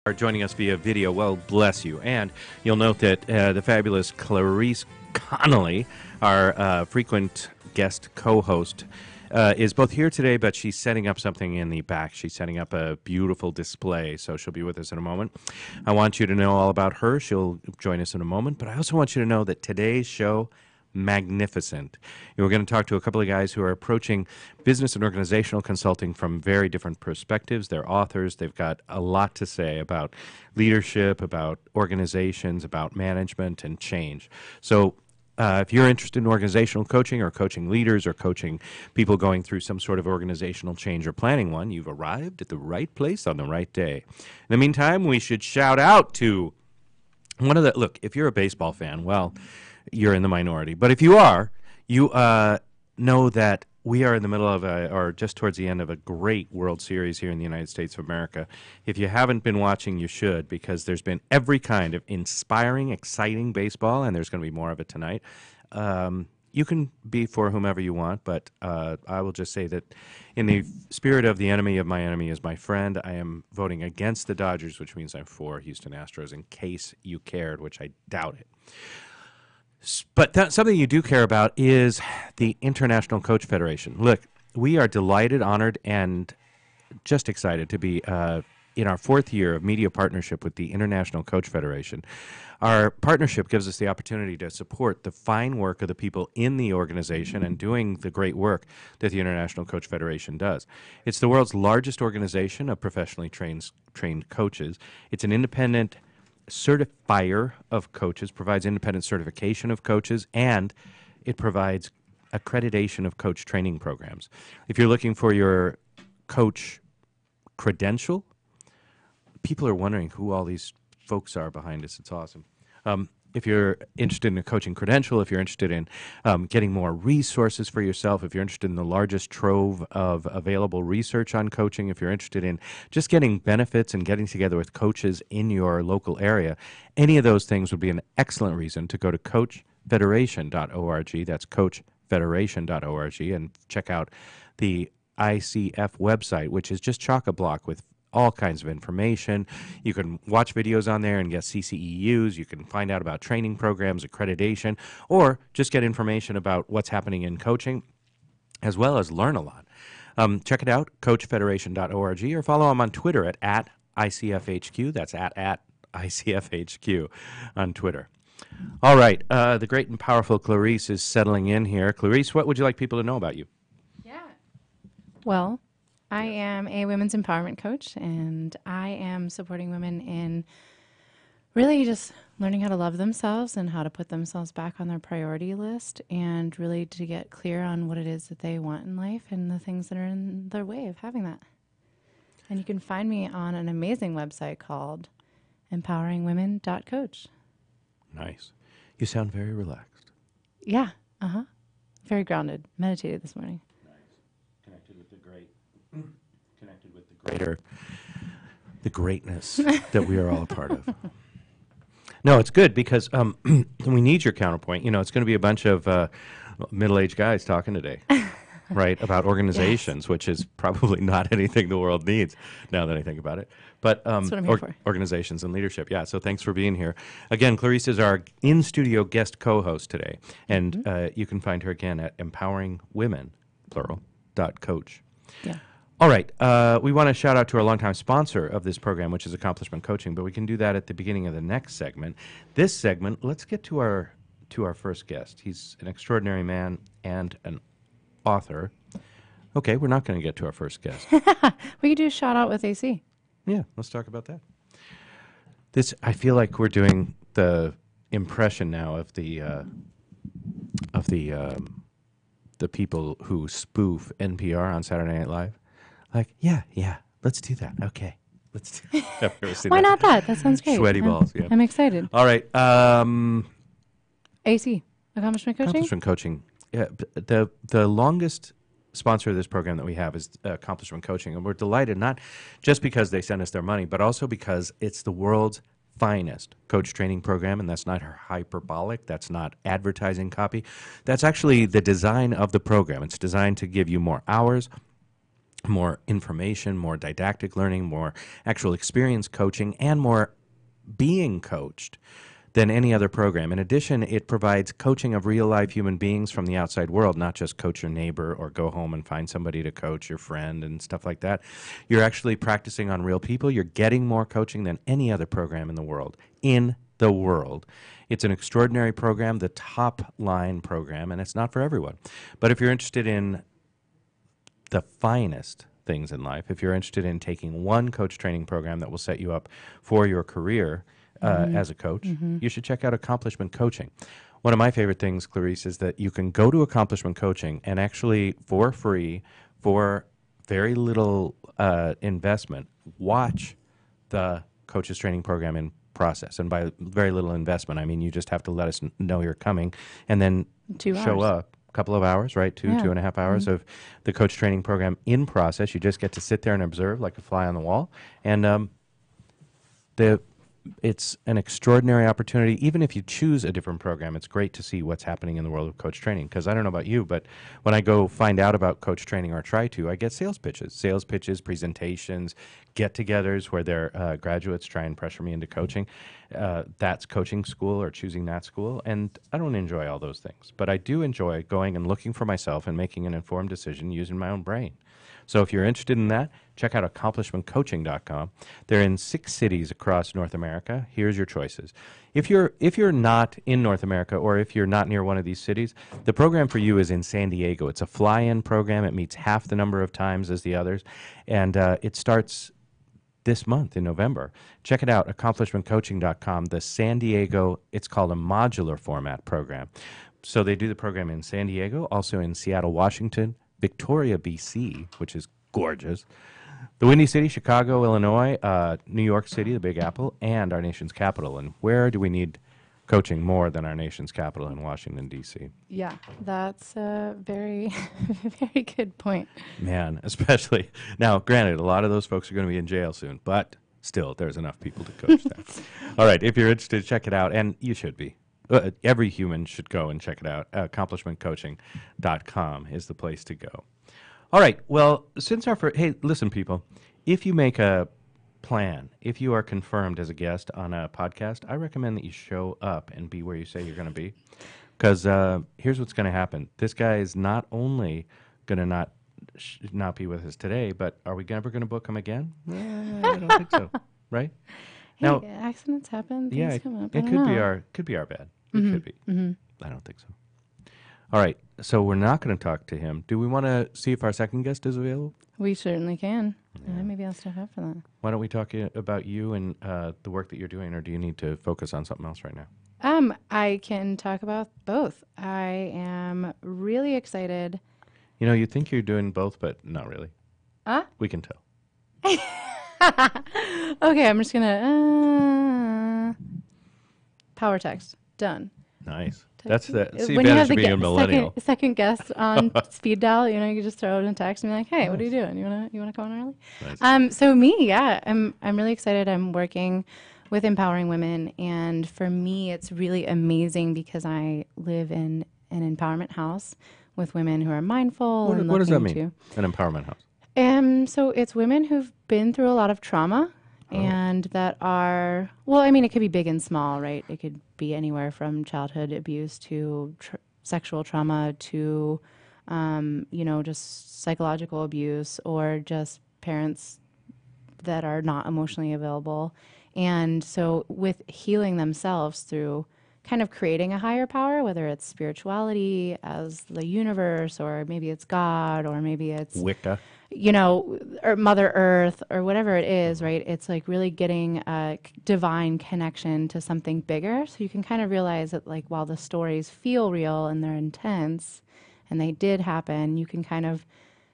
Are joining us via video. Well, bless you. And you'll note that the fabulous Clarice Connelly, our frequent guest co-host, is both here today, but she's setting up something in the back. She's setting up a beautiful display, so she'll be with us in a moment. I want you to know all about her. She'll join us in a moment, but I also want you to know that today's show, magnificent. We're going to talk to a couple of guys who are approaching business and organizational consulting from very different perspectives. They're authors. They've got a lot to say about leadership, about organizations, about management, and change. So if you're interested in organizational coaching or coaching leaders or coaching people going through some sort of organizational change or planning one, you've arrived at the right place on the right day. In the meantime, we should shout out to one of the, look, if you're a baseball fan, well, you're in the minority. But if you are, you know that we are in the middle of or just towards the end of a great World Series here in the United States of America. If you haven't been watching, you should, because there's been every kind of inspiring, exciting baseball, and there's going to be more of it tonight. You can be for whomever you want, but I will just say that in the spirit of the enemy of my enemy is my friend, I am voting against the Dodgers, which means I'm for Houston Astros, in case you cared, which I doubt it. But something you do care about is the International Coach Federation. Look, we are delighted, honored, and just excited to be in our fourth year of media partnership with the International Coach Federation. Our partnership gives us the opportunity to support the fine work of the people in the organization and doing the great work that the International Coach Federation does. It's the world's largest organization of professionally trained coaches. It's an independent certifier of coaches, provides independent certification of coaches, and it provides accreditation of coach training programs. If you're looking for your coach credential, people are wondering who all these folks are behind us. It's awesome. If you're interested in a coaching credential, if you're interested in getting more resources for yourself, if you're interested in the largest trove of available research on coaching, if you're interested in just getting benefits and getting together with coaches in your local area, any of those things would be an excellent reason to go to coachfederation.org. That's coachfederation.org, and check out the ICF website, which is just chock-a-block with all kinds of information. You can watch videos on there and get CCEUs. You can find out about training programs, accreditation, or just get information about what's happening in coaching, as well as learn a lot. Check it out, coachfederation.org, or follow them on Twitter at ICFHQ. That's at ICFHQ on Twitter. All right, the great and powerful Clarice is settling in here. Clarice, what would you like people to know about you? Yeah. Well, I am a women's empowerment coach, and I am supporting women in really just learning how to love themselves and how to put themselves back on their priority list, and really to get clear on what it is that they want in life and the things that are in their way of having that. And you can find me on an amazing website called empoweringwomen.coach. Nice. You sound very relaxed. Yeah. Very grounded. Meditated this morning. Connected with the greatness that we are all a part of. No, it's good because we need your counterpoint. You know, it's going to be a bunch of middle-aged guys talking today, right, about organizations, yes, which is probably not anything the world needs now that I think about it. But that's what I'm here for. Organizations and leadership, yeah. So thanks for being here. Again, Clarice is our in-studio guest co-host today, and you can find her again at empoweringwomen, plural, .coach. Yeah. All right. We want to shout out to our longtime sponsor of this program, which is Accomplishment Coaching, but we can do that at the beginning of the next segment. This segment, let's get to our first guest. He's an extraordinary man and an author. Okay, we're not going to get to our first guest. We could do a shout out with AC. Yeah, let's talk about that. I feel like we're doing the impression now of the people who spoof NPR on Saturday Night Live. Like, yeah, let's do that. Okay, let's do that. Why not that? That sounds great. Sweaty balls, yeah. I'm excited. All right. AC, Accomplishment Coaching? Accomplishment Coaching. Yeah, the longest sponsor of this program that we have is Accomplishment Coaching, and we're delighted, not just because they send us their money, but also because it's the world's finest coach training program, and that's not hyperbolic. That's not advertising copy. That's actually the design of the program. It's designed to give you more hours, more information, more didactic learning, more actual experience coaching, and more being coached than any other program. In addition, it provides coaching of real-life human beings from the outside world, not just coach your neighbor or go home and find somebody to coach your friend and stuff like that. You're actually practicing on real people. You're getting more coaching than any other program in the world. It's an extraordinary program, the top line program, and it's not for everyone. But if you're interested in the finest things in life, if you're interested in taking one coach training program that will set you up for your career as a coach, you should check out Accomplishment Coaching. One of my favorite things, Clarice, is that you can go to Accomplishment Coaching and actually, for free, for very little investment, watch the coaches training program in process. And by very little investment, I mean you just have to let us know you're coming and then show up. Couple of hours, right? 2.5 hours of the coach training program in process. You just get to sit there and observe like a fly on the wall. And it's an extraordinary opportunity. Even if you choose a different program, it's great to see what's happening in the world of coach training. Because I don't know about you, but when I go find out about coach training or try to, I get sales pitches, presentations, get-togethers where their graduates try and pressure me into coaching. That's coaching school or choosing that school. And I don't enjoy all those things. But I do enjoy going and looking for myself and making an informed decision using my own brain. So if you're interested in that, check out accomplishmentcoaching.com. They're in 6 cities across North America. Here's your choices. If you're not in North America or if you're not near one of these cities, the program for you is in San Diego. It's a fly-in program. It meets half the number of times as the others, and it starts this month in November. Check it out, accomplishmentcoaching.com. The San Diego, it's called a modular format program. So they do the program in San Diego, also in Seattle, Washington, Victoria, BC, which is gorgeous, the Windy City, Chicago, Illinois, New York City, the Big Apple, and our nation's capital. And where do we need coaching more than our nation's capital in Washington, D.C.? Yeah, that's a very, very good point. Man, especially now, granted, a lot of those folks are going to be in jail soon, but still, there's enough people to coach that. All right, if you're interested, check it out, and you should be. Every human should go and check it out. Accomplishmentcoaching.com is the place to go. All right. Well, hey, listen, people, if you make a plan, if you are confirmed as a guest on a podcast, I recommend that you show up and be where you say you're going to be. Because here's what's going to happen. This guy is not only going to not be with us today, but are we ever going to book him again? I don't think so. Right? Hey, now, accidents happen. Things yeah, come up. it could be our bad. It could be. I don't think so. All right, so we're not going to talk to him. Do we want to see if our second guest is available? We certainly can. Maybe I'll step up for that. Why don't we talk about you and the work that you're doing, or do you need to focus on something else right now? I can talk about both. I am really excited. You know, you think you're doing both, but not really. We can tell. Okay, I'm just going to... power text. Done. Nice. That's the when you have advantage of being a millennial. Second guest on speed dial, you know, you can just throw it in a text and be like, "Hey, what are you doing? You wanna come on early?" Nice. So me, yeah, I'm really excited. I'm working with empowering women, and for me, it's really amazing because I live in an empowerment house with women who are mindful. What does that mean? An empowerment house. So it's women who've been through a lot of trauma. And that are, well, I mean, it could be big and small, right? It could be anywhere from childhood abuse to sexual trauma to, just psychological abuse or just parents that are not emotionally available. And so with healing themselves through kind of creating a higher power, whether it's spirituality as the universe, or maybe it's God, or maybe it's Wicca, or Mother Earth, or whatever it is, right? It's like really getting a divine connection to something bigger. So you can kind of realize that, like, while the stories feel real and they're intense and they did happen, you can kind of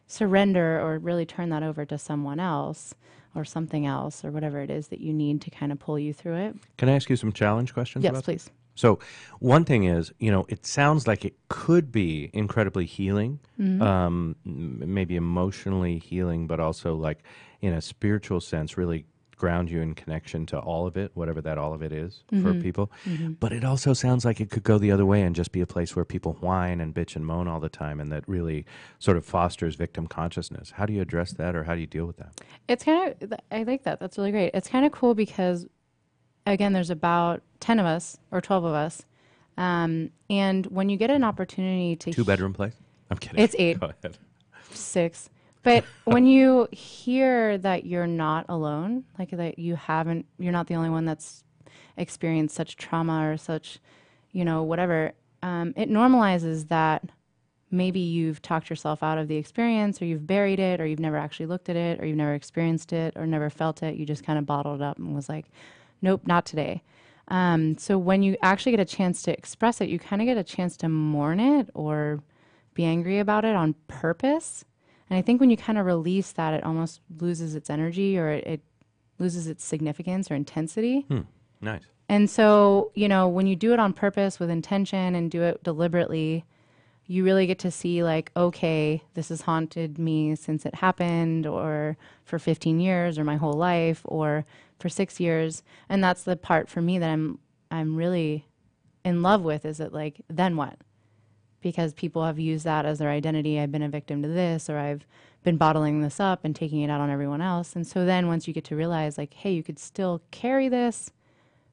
surrender or really turn that over to someone else or something else or whatever it is that you need to kind of pull you through it. Can I ask you some challenge questions? Yes, please. That? So one thing is, it sounds like it could be incredibly healing, maybe emotionally healing, but also like in a spiritual sense, really ground you in connection to all of it, whatever that all of it is for people. But it also sounds like it could go the other way and just be a place where people whine and bitch and moan all the time, and that really sort of fosters victim consciousness. How do you address that, or how do you deal with that? It's kind of, I like that. That's really great. It's kind of cool because, again, there's about 10 of us or 12 of us. And when you get an opportunity to... Two-bedroom place? I'm kidding. It's 8. Go ahead. 6. But when you hear that you're not alone, like that you're not the only one that's experienced such trauma or such, whatever, it normalizes that maybe you've talked yourself out of the experience, or you've buried it, or you've never actually looked at it, or you've never experienced it, or never felt it. You just kind of bottled it up and was like, nope, not today. So when you actually get a chance to express it, you kind of get a chance to mourn it or be angry about it on purpose. And I think when you kind of release that, it almost loses its energy, or it loses its significance or intensity. Nice. And so, when you do it on purpose with intention and do it deliberately, you really get to see like, okay, this has haunted me since it happened, or for 15 years, or my whole life, or for 6 years. And that's the part for me that I'm really in love with, is it like, then what? Because people have used that as their identity. I've been a victim to this, or I've been bottling this up and taking it out on everyone else. And so then once you get to realize like, hey, you could still carry this,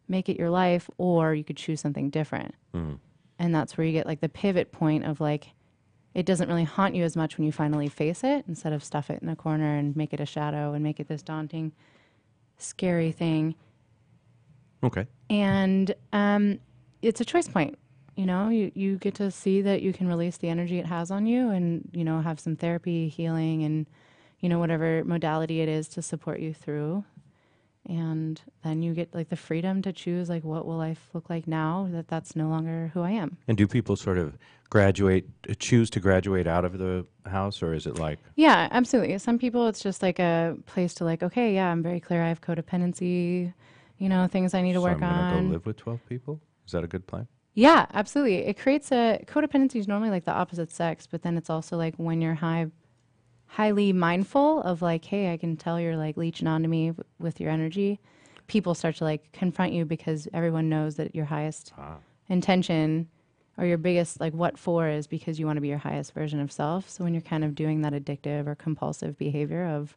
make it your life, or you could choose something different. And that's where you get like the pivot point of like, it doesn't really haunt you as much when you finally face it, instead of stuff it in a corner and make it a shadow and make it this daunting, scary thing. Okay. And it's a choice point. You get to see that you can release the energy it has on you, and, have some therapy, healing, and, whatever modality it is to support you through. And then you get like the freedom to choose, like, what will life look like now that's no longer who I am. And do people sort of choose to graduate out of the house, or is it like... Yeah, absolutely. Some people, it's just like a place to like, okay, yeah, I'm very clear I have codependency, things I need to work on. I'm going to go live with 12 people? Is that a good plan? Yeah, absolutely. It creates codependency is normally like the opposite sex, but then it's also like when you're highly mindful of like, hey, I can tell you're like leeching onto me with your energy. People start to like confront you, because everyone knows that your highest intention, or your biggest like what for, is because you want to be your highest version of self. So when you're kind of doing that addictive or compulsive behavior of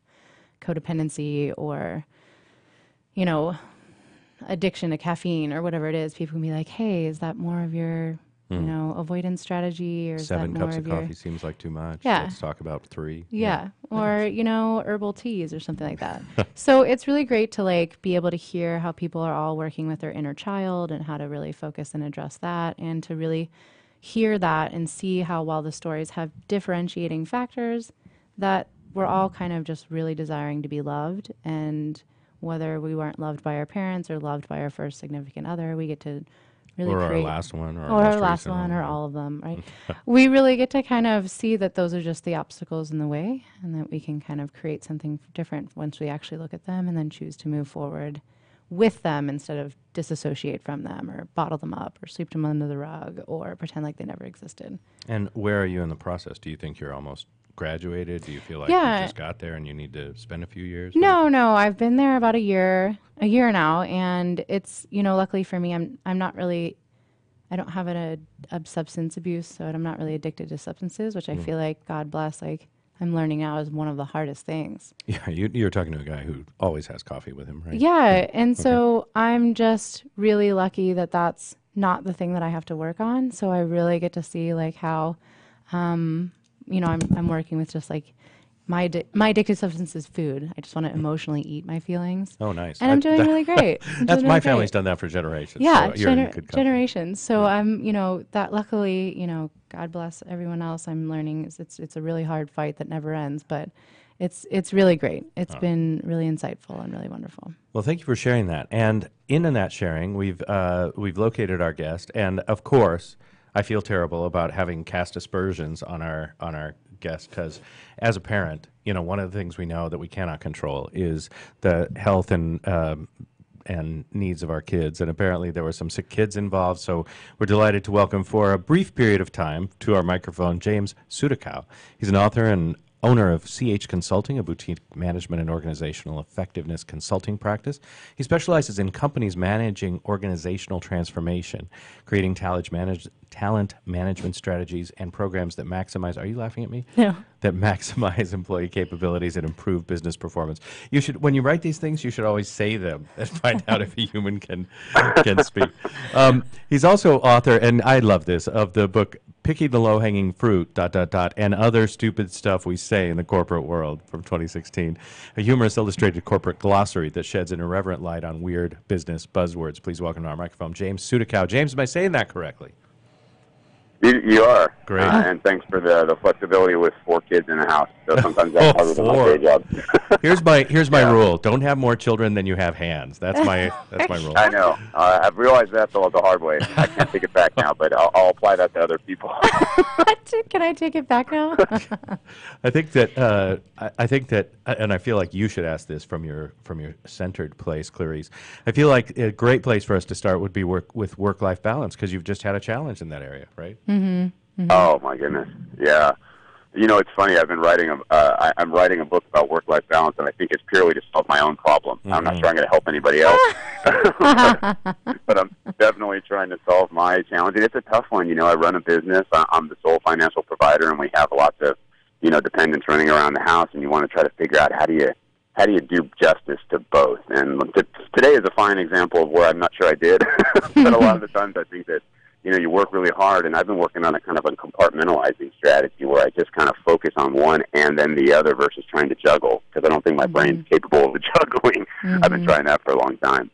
codependency, or, addiction to caffeine or whatever it is, people can be like, hey, is that more of your, avoidance strategy, or is 7 that more cups of of your... coffee seems like too much. Yeah. Let's talk about 3. Yeah. Or, herbal teas or something like that. So it's really great to like be able to hear how people are all working with their inner child, and how to really focus and address that, and to really hear that and see how, while the stories have differentiating factors, that we're all kind of just really desiring to be loved. And whether we weren't loved by our parents or loved by our first significant other, we get to really or create... our last one. Or our last one, or all of them, right? We really get to kind of see that those are just the obstacles in the way, and that we can kind of create something different once we actually look at them, and then choose to move forward with them, instead of disassociate from them, or bottle them up, or sweep them under the rug, or pretend like they never existed. And where are you in the process? Do you think you're almost graduated? Do you feel like you just got there and you need to spend a few years? No. I've been there about a year now, and it's, luckily for me, I'm not really, I don't have a substance abuse, so I'm not really addicted to substances, which I feel like, God bless, like I'm learning now is one of the hardest things. Yeah, you're talking to a guy who always has coffee with him, right? Yeah, and so I'm just really lucky that that's not the thing that I have to work on. So I really get to see like how, I'm working with just like my addictive substance is food. I just want to emotionally eat my feelings. Oh, nice. And I'm doing really great. That's my family's done that for generations. Yeah, so you're in good company. generations. So I'm, that luckily, God bless everyone else. I'm learning it's a really hard fight that never ends, but it's really great. It's been really insightful and really wonderful. Well, thank you for sharing that. And in that sharing, we've located our guest, and of course, I feel terrible about having cast aspersions on our guest, because as a parent, one of the things we know that we cannot control is the health and needs of our kids. And apparently there were some sick kids involved. So we're delighted to welcome, for a brief period of time, to our microphone, James Sudakow. He's an author and owner of CH Consulting, a boutique management and organizational effectiveness consulting practice. He specializes in companies managing organizational transformation, creating talent management strategies and programs that maximize, are you laughing at me? No. That maximize employee capabilities and improve business performance. You should, when you write these things, you should always say them and find out if a human can speak. He's also author, and I love this, of the book Picking the Low-Hanging Fruit, ... and Other Stupid Stuff We Say in the Corporate World from 2016, a humorous illustrated corporate glossary that sheds an irreverent light on weird business buzzwords. Please welcome to our microphone, James Sudakow. James, am I saying that correctly? You are. Great. And thanks for the flexibility with 4 kids in the house. So sometimes that's harder than my day job. Here's my rule. Don't have more children than you have hands. That's my rule. I know. I've realized that the hard way. I can't take it back now, but I'll apply that to other people. Can I take it back now? I think that, and I feel like you should ask this from your centered place, Clarice. I feel like a great place for us to start would be with work-life balance, because you've just had a challenge in that area, right? Mm-hmm. Mm-hmm. Oh my goodness, yeah. You know, it's funny. I've been writing I'm writing a book about work-life balance, and I think it's purely to solve my own problem. Mm-hmm. I'm not trying to help anybody else, but I'm definitely trying to solve my challenge. And it's a tough one. You know, I run a business. I'm the sole financial provider, and we have lots of dependents running around the house. And you want to try to figure out how do you do justice to both. And today is a fine example of where I'm not sure I did, but a lot of the times I think that you work really hard, and I've been working on a kind of a compartmentalizing strategy where I just kind of focus on one and then the other versus trying to juggle, because I don't think my brain's capable of juggling. Mm-hmm. I've been trying that for a long time.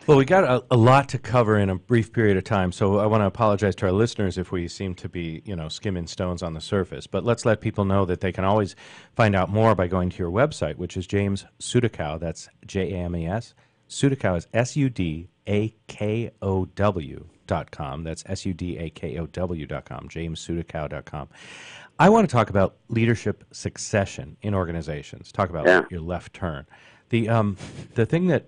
Well, we got a lot to cover in a brief period of time, so I want to apologize to our listeners if we seem to be, skimming stones on the surface. But let's let people know that they can always find out more by going to your website, which is James Sudakow. That's James. Sudakow is Sudakow.com. That's Sudakow.com, JamesSudakow.com. I want to talk about leadership succession in organizations. Talk about your left turn. The thing that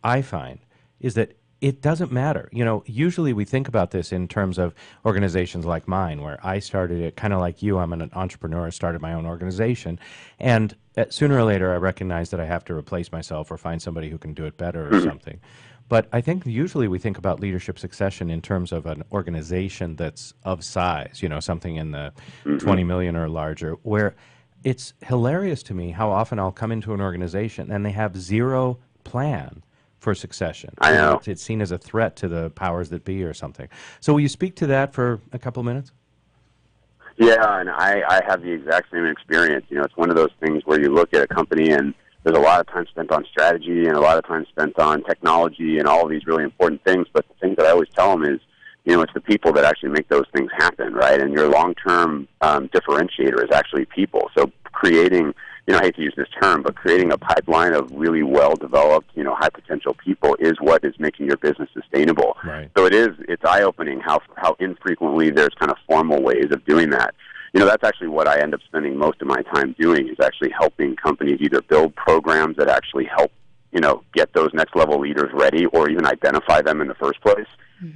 I find is that it doesn't matter. Usually we think about this in terms of organizations like mine, where I started it kind of like you. I'm an entrepreneur. I started my own organization. And sooner or later, I recognize that I have to replace myself or find somebody who can do it better or something. But I think usually we think about leadership succession in terms of an organization that's of size, something in the 20 million or larger, where it's hilarious to me how often I'll come into an organization and they have zero plan for succession. I know. It's seen as a threat to the powers that be or something. So will you speak to that for a couple minutes? Yeah, and I have the exact same experience. It's one of those things where you look at a company and there's a lot of time spent on strategy and a lot of time spent on technology and all of these really important things. But the thing that I always tell them is, it's the people that actually make those things happen, right? And your long-term differentiator is actually people. So creating, I hate to use this term, but creating a pipeline of really well-developed, high-potential people is what is making your business sustainable. Right. So it's eye-opening how infrequently there's kind of formal ways of doing that. That's actually what I end up spending most of my time doing, is actually helping companies either build programs that actually help, get those next-level leaders ready, or even identify them in the first place,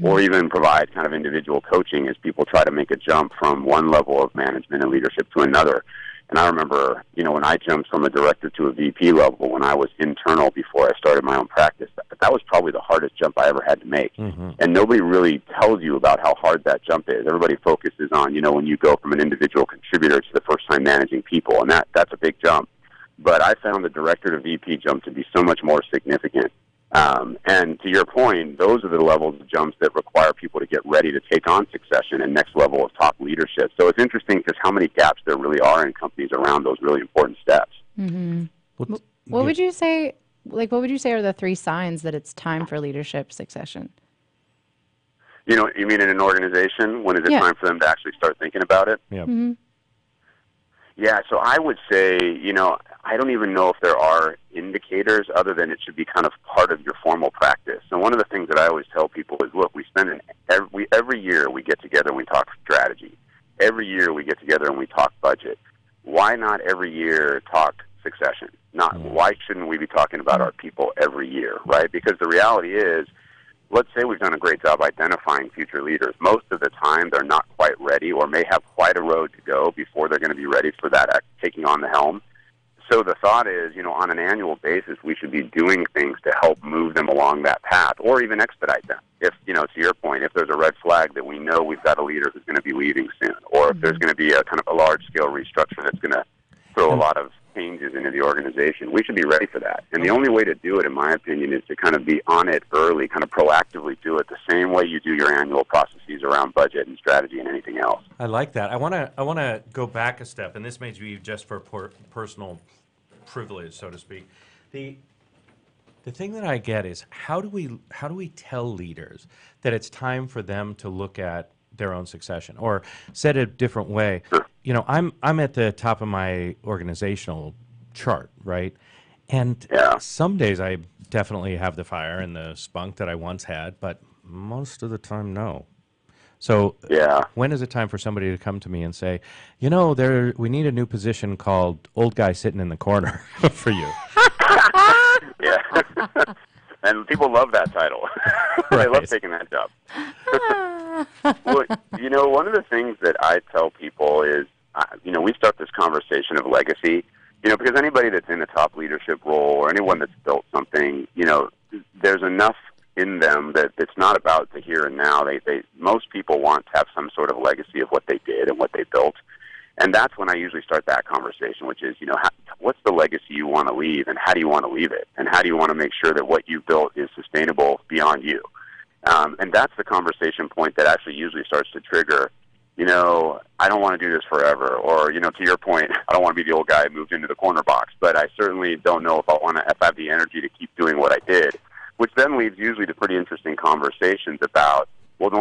or even provide kind of individual coaching as people try to make a jump from one level of management and leadership to another. And I remember, when I jumped from a director to a VP level when I was internal before I started my own practice, that was probably the hardest jump I ever had to make. Mm-hmm. And nobody really tells you about how hard that jump is. Everybody focuses on, when you go from an individual contributor to the first time managing people, and that's a big jump. But I found the director to VP jump to be so much more significant. And to your point, those are the levels of jumps that require people to get ready to take on succession and next level of top leadership. So it's interesting because how many gaps there really are in companies around those really important steps. Mm-hmm. What would you say? What would you say are the 3 signs that it's time for leadership succession? You mean in an organization? When is it time for them to actually start thinking about it? Yeah. Mm-hmm. Yeah, so I would say, I don't even know if there are indicators other than it should be kind of part of your formal practice. And one of the things that I always tell people is, look, every year we get together and we talk strategy. Every year we get together and we talk budget. Why not every year talk succession? Why shouldn't we be talking about our people every year, right? Because the reality is, let's say we've done a great job identifying future leaders. Most of the time, they're not quite ready or may have quite a road to go before they're going to be ready for that taking on the helm. So the thought is, on an annual basis, we should be doing things to help move them along that path or even expedite them. If, to your point, if there's a red flag that we know we've got a leader who's going to be leaving soon, or if there's going to be a kind of a large-scale restructure that's going to throw a lot of changes into the organization, we should be ready for that. And the only way to do it, in my opinion, is to kind of be on it early, kind of proactively do it the same way you do your annual processes around budget and strategy and anything else. I like that. I want to go back a step, and this may be just for personal privilege, so to speak. The thing that I get is how do we tell leaders that it's time for them to look at their own succession, or said a different way? I'm at the top of my organizational chart, right? And some days I definitely have the fire and the spunk that I once had, but most of the time, no. So when is it time for somebody to come to me and say, we need a new position called old guy sitting in the corner for you? Yeah. And people love that title. They love taking that job. Well, one of the things that I tell people is, we start this conversation of legacy, because anybody that's in a top leadership role or anyone that's built something, there's enough in them that it's not about the here and now. Most people want to have some sort of legacy of what they did and what they built. And that's when I usually start that conversation, which is, what's the legacy you want to leave, and how do you want to leave it? And how do you want to make sure that what you built is sustainable beyond you? And that's the conversation point that actually usually starts to trigger, I don't want to do this forever. Or, to your point, I don't want to be the old guy who moved into the corner box. But I certainly don't know if I have the energy to keep doing what I did, which then leads usually to pretty interesting conversations about, well, then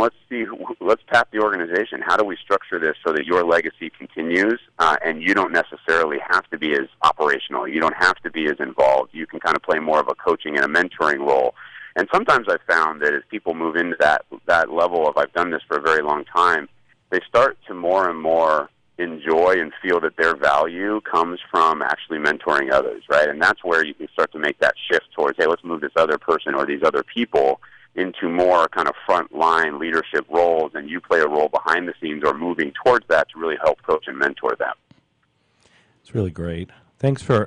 let's tap the organization. How do we structure this so that your legacy continues and you don't necessarily have to be as operational? You don't have to be as involved. You can kind of play more of a coaching and a mentoring role. And sometimes I've found that as people move into that level of I've done this for a very long time, they start to more and more enjoy and feel that their value comes from actually mentoring others, right? And that's where you can start to make that shift towards, hey, let's move this other person or these other people into more kind of front-line leadership roles, and you play a role behind the scenes or moving towards that to really help coach and mentor them. It's really great. Thanks for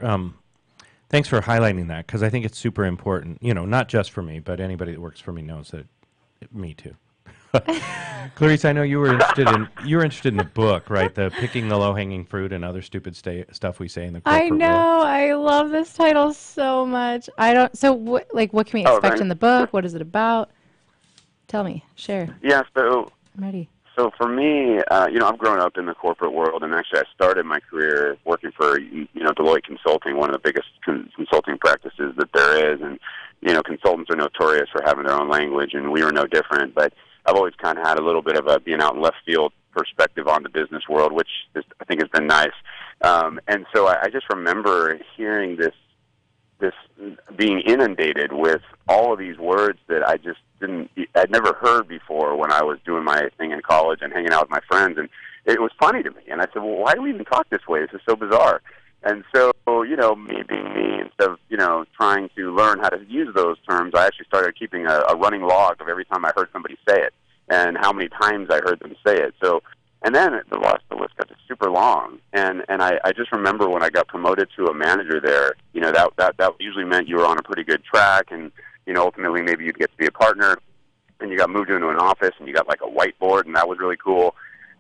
highlighting that, because I think it's super important, not just for me, but anybody that works for me knows that me too. Clarice, I know you were interested in the book, right? The picking the low-hanging fruit and other stupid stuff we say in the corporate I know. world. I love this title so much. So what can we expect in the book? What is it about? Tell me. Share. Yeah, so I'm ready. So for me, I've grown up in the corporate world, and actually I started my career working for, Deloitte Consulting, one of the biggest consulting practices that there is. And, consultants are notorious for having their own language, and we were no different. But I've always kind of had a little bit of a being out in left field perspective on the business world, which I think has been nice. And so I just remember hearing this being inundated with all of these words that I'd never heard before when I was doing my thing in college and hanging out with my friends. And it was funny to me. And I said, well, why do we even talk this way? This is so bizarre. And so, me being me, instead of, trying to learn how to use those terms, I actually started keeping a running log of every time I heard somebody say it and how many times I heard them say it. So, and then the list got super long. And I just remember when I got promoted to a manager there, that usually meant you were on a pretty good track, and, ultimately maybe you'd get to be a partner, and you got moved into an office and you got like a whiteboard, and that was really cool.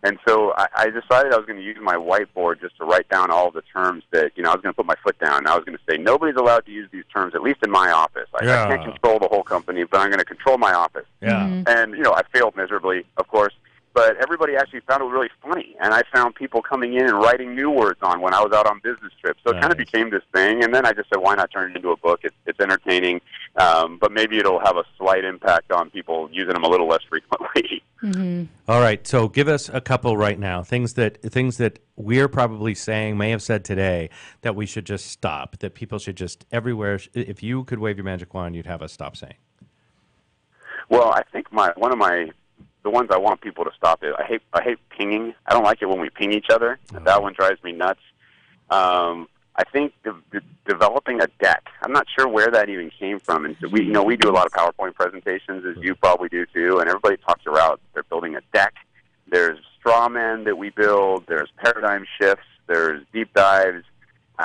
And so I decided I was going to use my whiteboard just to write down all the terms that, I was going to put my foot down. And I was going to say, nobody's allowed to use these terms, at least in my office. I can't control the whole company, but I'm going to control my office. Yeah. And, I failed miserably, of course. But everybody actually found it really funny. And I found people coming in and writing new words on when I was out on business trips. So it kind of became this thing. And then I just said, why not turn it into a book? It's entertaining, but maybe it'll have a slight impact on people using them a little less frequently. Mm-hmm. All right. So give us a couple right now, things that we're probably saying, may have said today, that we should just stop, that people should just everywhere. If you could wave your magic wand, you'd have us stop saying. Well, I think the ones I want people to stop is I hate pinging. I don't like it when we ping each other. That one drives me nuts. I think developing a deck. I'm not sure where that even came from. And so we do a lot of PowerPoint presentations, as you probably do too, and everybody talks about they're building a deck. There's straw men that we build. There's paradigm shifts. There's deep dives.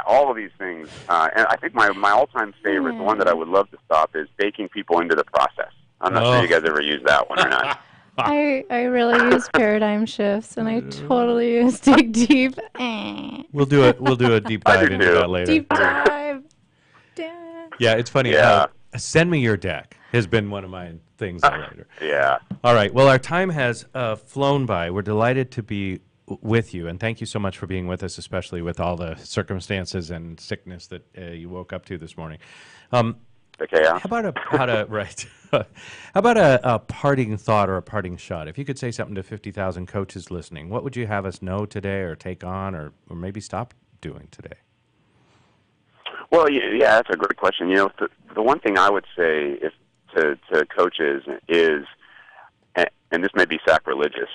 All of these things. And I think my all-time favorite, the one that I would love to stop, is baking people into the process. I'm not sure you guys ever use that one or not. I really use paradigm shifts, and I totally use dig deep. We'll do a deep dive into that later. Deep dive. Yeah, it's funny. Yeah. Send me your deck has been one of my things later. Yeah. All right. Well, our time has flown by. We're delighted to be with you, and thank you so much for being with us, especially with all the circumstances and sickness that you woke up to this morning. Okay. Yeah. How about a parting thought or a parting shot? If you could say something to 50,000 coaches listening, what would you have us know today, or take on, or maybe stop doing today? Well, yeah, that's a great question. The one thing I would say to coaches is, and this may be sacrilegious,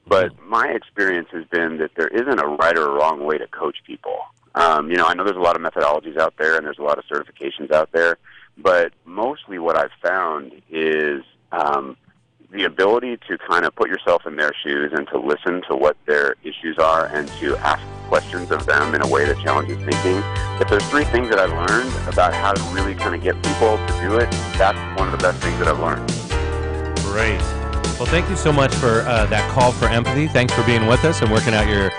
but my experience has been that there isn't a right or a wrong way to coach people. I know there's a lot of methodologies out there, and there's a lot of certifications out there, but mostly what I've found is the ability to kind of put yourself in their shoes and to listen to what their issues are and to ask questions of them in a way that challenges thinking. If there's three things that I've learned about how to really kind of get people to do it, that's one of the best things that I've learned. Great. Well, thank you so much for that call for empathy. Thanks for being with us and working out your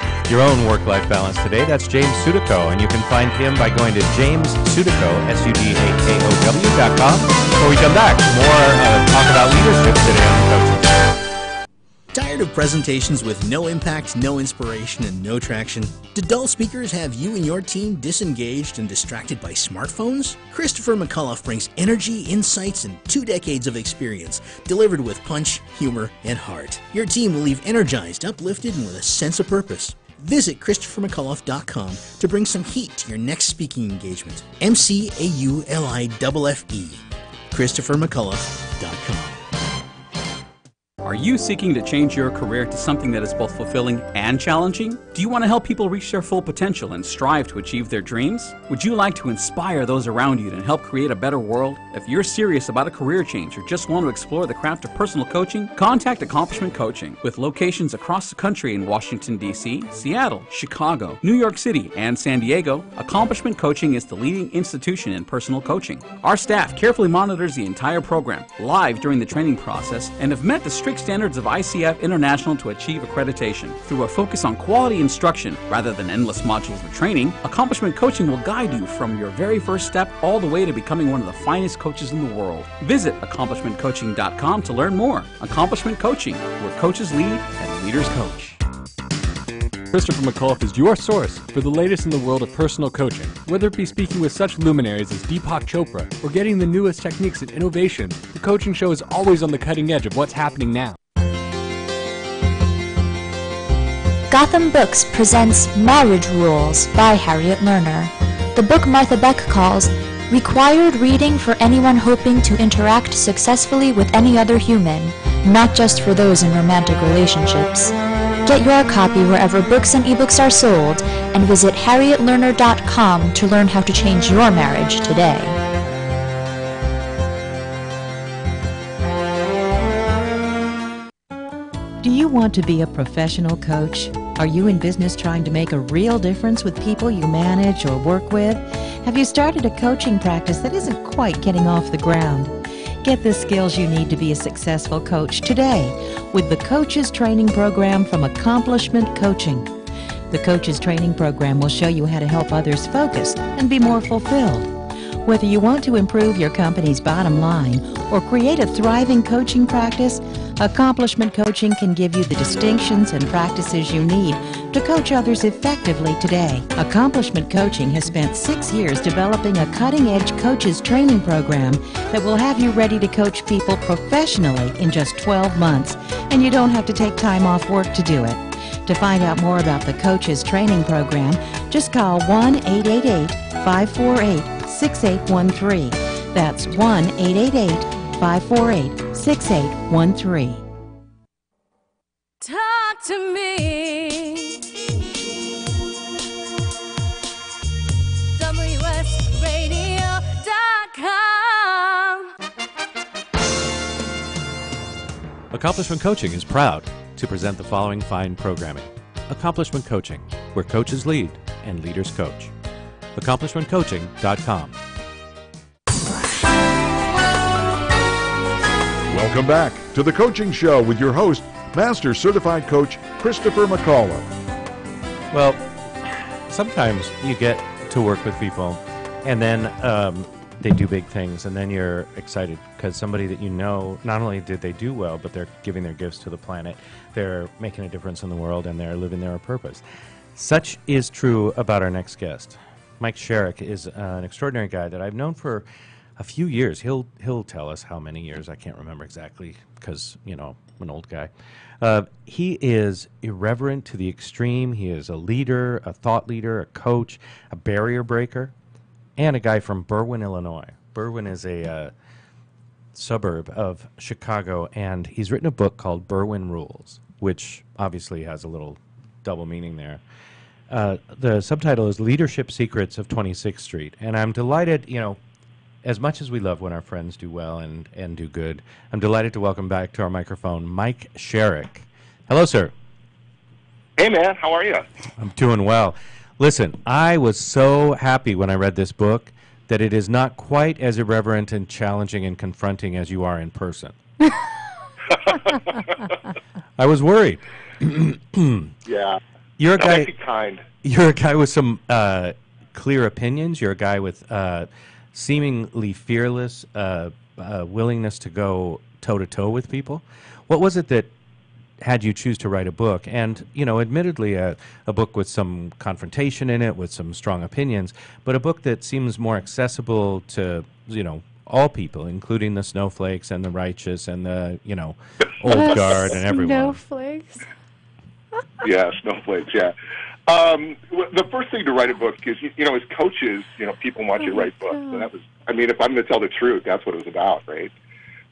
own work-life balance today. That's James Sudakow, and you can find him by going to jamessudakow, SUDAKOW.com. When we come back, more talk about leadership today on Coaching. Tired of presentations with no impact, no inspiration, and no traction? Do dull speakers have you and your team disengaged and distracted by smartphones? Christopher McAuliffe brings energy, insights, and 2 decades of experience, delivered with punch, humor, and heart. Your team will leave energized, uplifted, and with a sense of purpose. Visit ChristopherMcAuliffe.com to bring some heat to your next speaking engagement. McAuliffe. ChristopherMcAuliffe.com. Are you seeking to change your career to something that is both fulfilling and challenging? Do you want to help people reach their full potential and strive to achieve their dreams? Would you like to inspire those around you and help create a better world? If you're serious about a career change or just want to explore the craft of personal coaching, contact Accomplishment Coaching. With locations across the country in Washington, D.C., Seattle, Chicago, New York City, and San Diego, Accomplishment Coaching is the leading institution in personal coaching. Our staff carefully monitors the entire program, live during the training process, and have met the strict standards of ICF International to achieve accreditation. Through a focus on quality instruction rather than endless modules of training, Accomplishment Coaching will guide you from your very first step all the way to becoming one of the finest coaches in the world. Visit AccomplishmentCoaching.com to learn more. Accomplishment Coaching, where coaches lead and leaders coach. Christopher McAuliffe is your source for the latest in the world of personal coaching. Whether it be speaking with such luminaries as Deepak Chopra or getting the newest techniques and innovation, the Coaching Show is always on the cutting edge of what's happening now. Gotham Books presents Marriage Rules by Harriet Lerner. The book Martha Beck calls required reading for anyone hoping to interact successfully with any other human, not just for those in romantic relationships. Get your copy wherever books and ebooks are sold, and visit harrietlerner.com to learn how to change your marriage today. Do you want to be a professional coach? Are you in business trying to make a real difference with people you manage or work with? Have you started a coaching practice that isn't quite getting off the ground? Get the skills you need to be a successful coach today with the Coaches Training Program from Accomplishment Coaching. The Coaches Training Program will show you how to help others focus and be more fulfilled. Whether you want to improve your company's bottom line or create a thriving coaching practice, Accomplishment Coaching can give you the distinctions and practices you need to coach others effectively today. Accomplishment Coaching has spent 6 years developing a cutting-edge coaches training program that will have you ready to coach people professionally in just 12 months, and you don't have to take time off work to do it. To find out more about the Coaches Training Program, just call 1-888-548-6813. That's 1-888-548-6813. Talk to me. Accomplishment Coaching is proud to present the following fine programming. Accomplishment Coaching, where coaches lead and leaders coach. AccomplishmentCoaching.com. Welcome back to the Coaching Show with your host, Master Certified Coach Christopher McAuliffe. Well, sometimes you get to work with people and then they do big things, and then you're excited because somebody that you know, not only did they do well, but they're giving their gifts to the planet, they're making a difference in the world, and they're living their purpose. Such is true about our next guest. Mike Shereck is an extraordinary guy that I've known for a few years. He'll tell us how many years. I can't remember exactly because, you know, I'm an old guy. He is irreverent to the extreme. He is a leader, a thought leader, a coach, a barrier breaker, and a guy from Berwyn, Illinois. Berwyn is a suburb of Chicago, and he's written a book called Berwyn Rules, which obviously has a little double meaning there. The subtitle is Leadership Secrets of 26th Street, and I'm delighted, you know, as much as we love when our friends do well and do good, I'm delighted to welcome back to our microphone Mike Shereck. Hello, sir. Hey, man. How are you? I'm doing well. Listen, I was so happy when I read this book that it is not quite as irreverent and challenging and confronting as you are in person. I was worried. Yeah. You're a guy. That'd be kind. You're a guy with some clear opinions. You're a guy with seemingly fearless willingness to go toe-to-toe with people. What was it that had you choose to write a book? And, you know, admittedly a book with some confrontation in it, with some strong opinions, but a book that seems more accessible to, you know, all people, including the snowflakes and the righteous and the, you know, old guard and everyone. Snowflakes. Yeah, snowflakes, yeah. The first thing to write a book is, you know, as coaches, you know, people want you to write books. And that was, I mean, if I'm going to tell the truth, that's what it was about, right?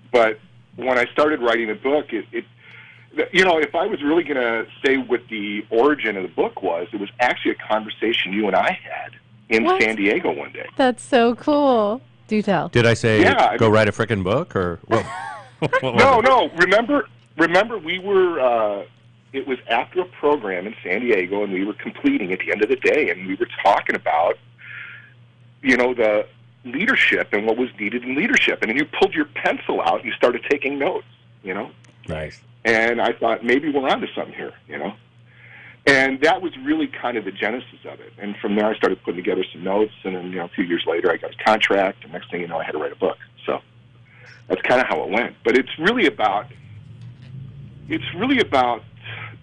But when I started writing a book, it you know, if I was really going to say what the origin of the book was, it was actually a conversation you and I had in San Diego one day. That's so cool. Do tell. Did I say go write a frickin' book or what? No. Remember, we were. It was after a program in San Diego, and we were completing at the end of the day, and we were talking about, you know, the leadership and what was needed in leadership. And then you pulled your pencil out and you started taking notes, you know? Nice. And I thought, maybe we're onto something here, you know? And that was really kind of the genesis of it. And from there, I started putting together some notes, and then, you know, a few years later, I got a contract, and next thing you know, I had to write a book. So that's kind of how it went. But it's really about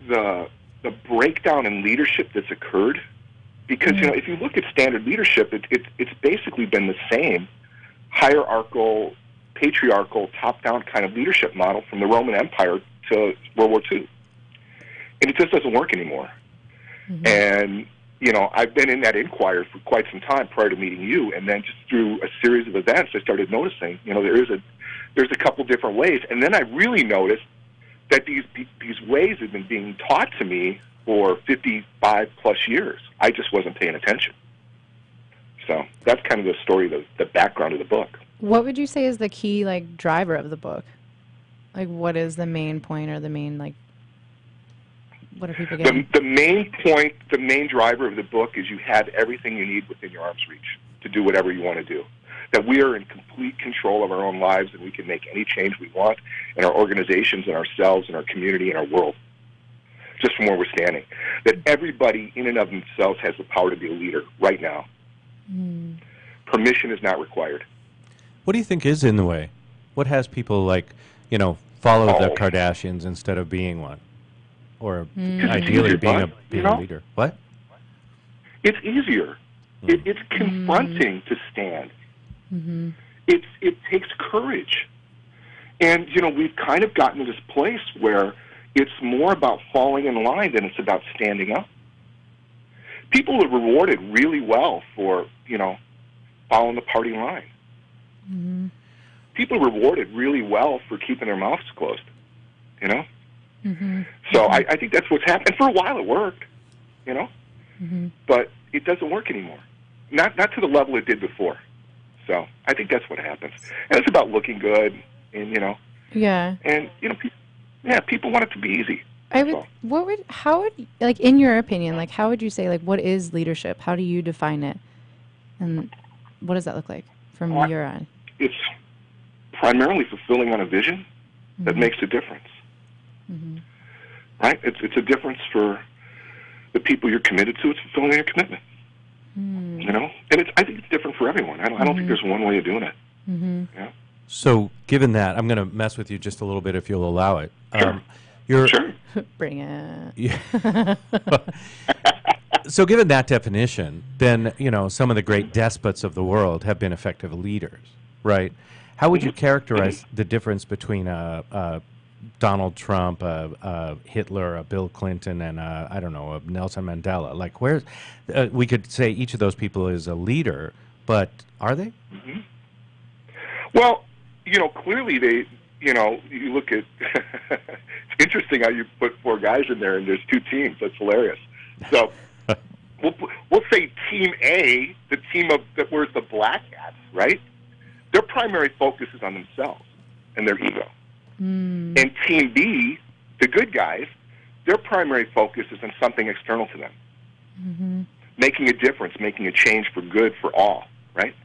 the breakdown in leadership that's occurred. Because, you know, if you look at standard leadership, it's basically been the same hierarchical, patriarchal, top-down kind of leadership model from the Roman Empire to World War II. And it just doesn't work anymore. Mm-hmm. And, you know, I've been in that inquiry for quite some time prior to meeting you, and then just through a series of events, I started noticing, you know, there's a couple different ways. And then I really noticed that these ways have been being taught to me for 55-plus years. I just wasn't paying attention. So that's kind of the story, the background of the book. What would you say is the key, like, driver of the book? Like, what is the main point or the main, like, what are people getting? The main point, the main driver of the book is you have everything you need within your arm's reach to do whatever you want to do. That we are in complete control of our own lives, and we can make any change we want in our organizations and ourselves and our community and our world, just from where we're standing. That everybody in and of themselves has the power to be a leader right now. Mm. Permission is not required. What do you think is in the way? What has people, like, you know, follow the Kardashians instead of being one? Or ideally being a leader? What? It's easier. It's confronting to stand. Mm-hmm. It takes courage. And, you know, we've kind of gotten to this place where it's more about falling in line than it's about standing up. People are rewarded really well for, you know, following the party line. Mm-hmm. People are rewarded really well for keeping their mouths closed, you know? Mm-hmm. So I think that's what's happened. For a while it worked, you know? Mm-hmm. But it doesn't work anymore. Not to the level it did before. So I think that's what happens. And it's about looking good and, you know. Yeah. And, you know, Yeah, people want it to be easy. How would, like, in your opinion, like, how would you say, like, what is leadership? How do you define it? And what does that look like from your end? It's primarily fulfilling on a vision that makes a difference. Right? It's a difference for the people you're committed to. It's fulfilling your commitment. You know? And I think it's different for everyone. I don't think there's one way of doing it. Yeah? So, given that, I'm going to mess with you just a little bit if you'll allow it. Sure. Bring it. Yeah. So, given that definition, then, you know, some of the great despots of the world have been effective leaders, right? How would you characterize the difference between Donald Trump, Hitler, Bill Clinton, and I don't know, Nelson Mandela? Like, where's we could say each of those people is a leader, but are they? Well, you know, clearly they. You know, you look at. It's interesting how you put 4 guys in there, and there's 2 teams. That's hilarious. So, we'll say Team A, the team that wears the black hats, right? Their primary focus is on themselves and their ego. And Team B, the good guys, their primary focus is on something external to them, making a difference, making a change for good for all, right?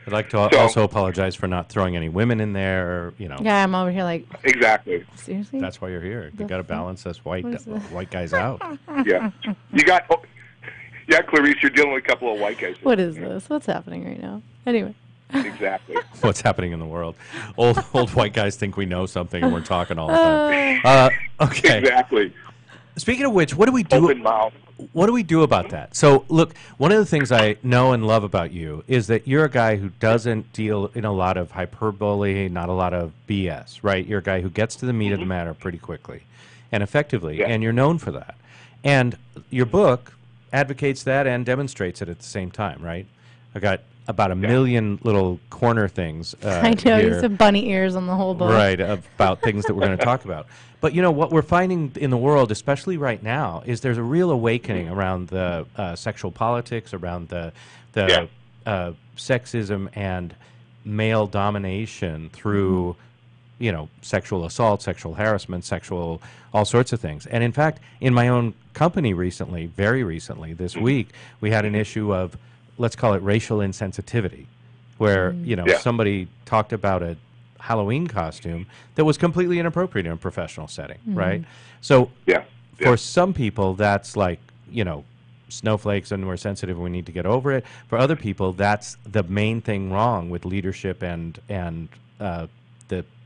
I'd like to also apologize for not throwing any women in there. You know. Yeah, I'm over here like. Exactly. Seriously. That's why you're here. You got to balance us white guys out. Yeah. You got. Oh, yeah, Clarice, you're dealing with a couple of white guys. What is this? What's happening right now? Anyway. Exactly. What's happening in the world? Old white guys think we know something, and we're talking all the time. Okay. Exactly. Speaking of which, what do we do? Open mouth. What do we do about that? So, look, one of the things I know and love about you is that you're a guy who doesn't deal in a lot of hyperbole, not a lot of BS, right? You're a guy who gets to the meat of the matter pretty quickly and effectively, and you're known for that. And your book advocates that and demonstrates it at the same time, right? I got about a million little corner things. I know, you have bunny ears on the whole book. Right, about things that we're going to talk about. But, you know, what we're finding in the world, especially right now, is there's a real awakening around the sexual politics, around the sexism and male domination through, you know, sexual assault, sexual harassment, all sorts of things. And, in fact, in my own company recently, very recently, this week, we had an issue of, let's call it racial insensitivity, where, you know, somebody talked about a Halloween costume that was completely inappropriate in a professional setting, right? So for some people, that's like, you know, snowflakes and we're sensitive and we need to get over it. For other people, that's the main thing wrong with leadership and the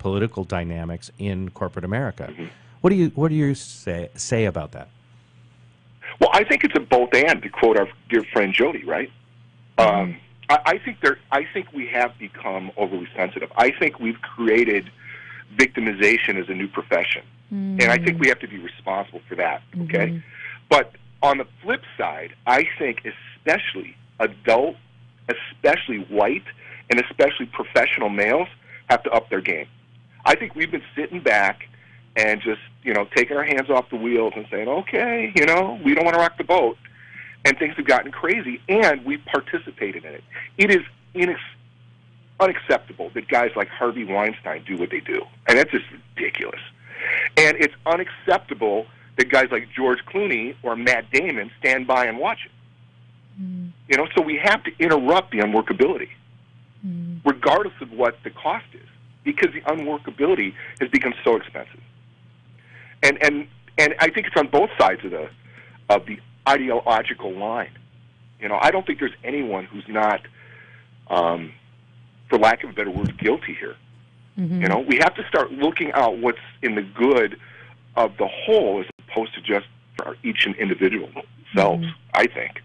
political dynamics in corporate America. What do you say about that? Well, I think it's a both and, to quote our dear friend Jody, right? I think we have become overly sensitive. I think we've created victimization as a new profession, and I think we have to be responsible for that. Okay, but on the flip side, I think especially adult, especially white, and especially professional males have to up their game. I think we've been sitting back and just, you know, taking our hands off the wheels and saying, okay, you know, we don't want to rock the boat. And things have gotten crazy, and we've participated in it. It is unacceptable that guys like Harvey Weinstein do what they do. And that's just ridiculous. And it's unacceptable that guys like George Clooney or Matt Damon stand by and watch it. You know, so we have to interrupt the unworkability, regardless of what the cost is, because the unworkability has become so expensive. And I think it's on both sides of the ideological line. You know, I don't think there's anyone who's not, for lack of a better word, guilty here. You know, we have to start looking out what's in the good of the whole as opposed to just for each individual selves, I think.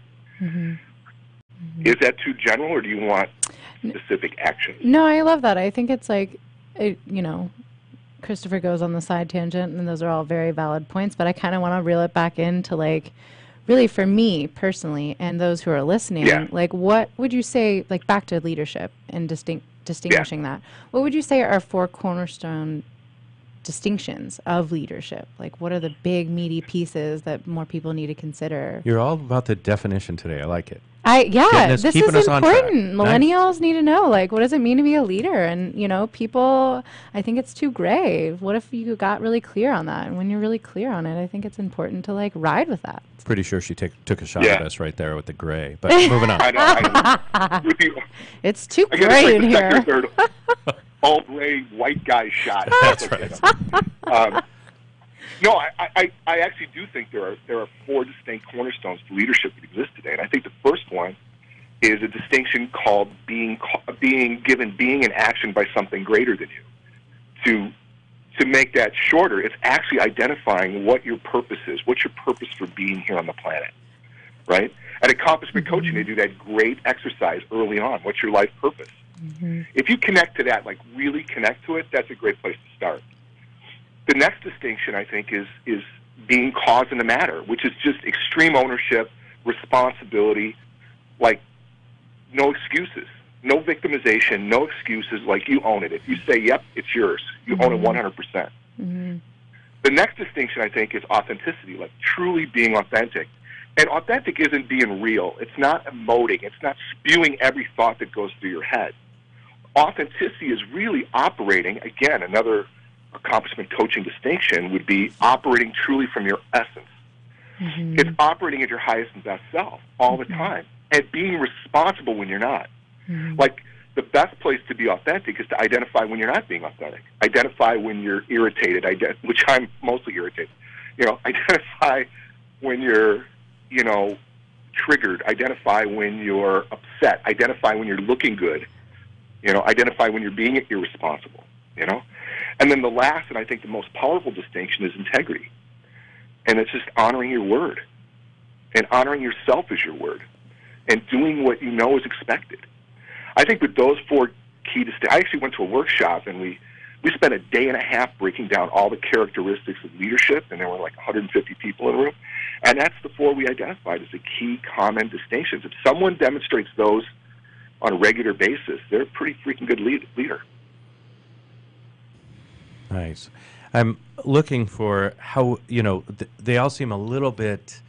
Is that too general, or do you want specific action? No, I love that. I think it's like, you know, Christopher goes on the side tangent, and those are all very valid points, but I kind of want to reel it back into, like, really for me personally and those who are listening, like, what would you say, like, back to leadership and distinguishing that, what would you say are 4 cornerstone distinctions of leadership? Like, what are the big meaty pieces that more people need to consider? You're all about the definition today. I like it. This is keeping us on track. important. Millennials need to know, like, what does it mean to be a leader? And, people, I think it's too gray. What if you got really clear on that? And when you're really clear on it, I think it's important to, like, ride with that. Pretty sure she took a shot at us right there with the gray. But moving on. I know. It's too gray in here. All gray white guy shot. That's right. No, I actually do think there are four distinct cornerstones to leadership that exist today, and I think the first one is a distinction called being given being in action by something greater than you. To make that shorter, it's actually identifying what your purpose is. What's your purpose for being here on the planet, right? At accomplishment coaching, they do that great exercise early on. What's your life purpose? Mm-hmm. If you connect to that, like really connect to it, that's a great place to start. The next distinction, I think, is being cause in the matter, which is just extreme ownership, responsibility, like no excuses, no victimization, no excuses, like you own it. If you say, yep, it's yours, you own it 100%. Mm-hmm. The next distinction, I think, is authenticity, like truly being authentic. And authentic isn't being real. It's not emoting. It's not spewing every thought that goes through your head. Authenticity is really operating, again, another accomplishment coaching distinction would be operating truly from your essence. Mm-hmm. It's operating at your highest and best self all the time and being responsible when you're not. Mm-hmm. Like, the best place to be authentic is to identify when you're not being authentic. Identify when you're irritated, which I'm mostly irritated. Identify when you're, triggered. Identify when you're upset. Identify when you're looking good. Identify when you're being irresponsible, And then the last, and I think the most powerful distinction, is integrity. And it's just honoring your word and honoring yourself as your word and doing what you know is expected. I think with those four key distinctions, I actually went to a workshop and we spent a day and a half breaking down all the characteristics of leadership, and there were like 150 people in the room. And that's the four we identified as the key common distinctions. If someone demonstrates those on a regular basis, they're a pretty freaking good leader. Nice. I'm looking for how, they all seem a little bit,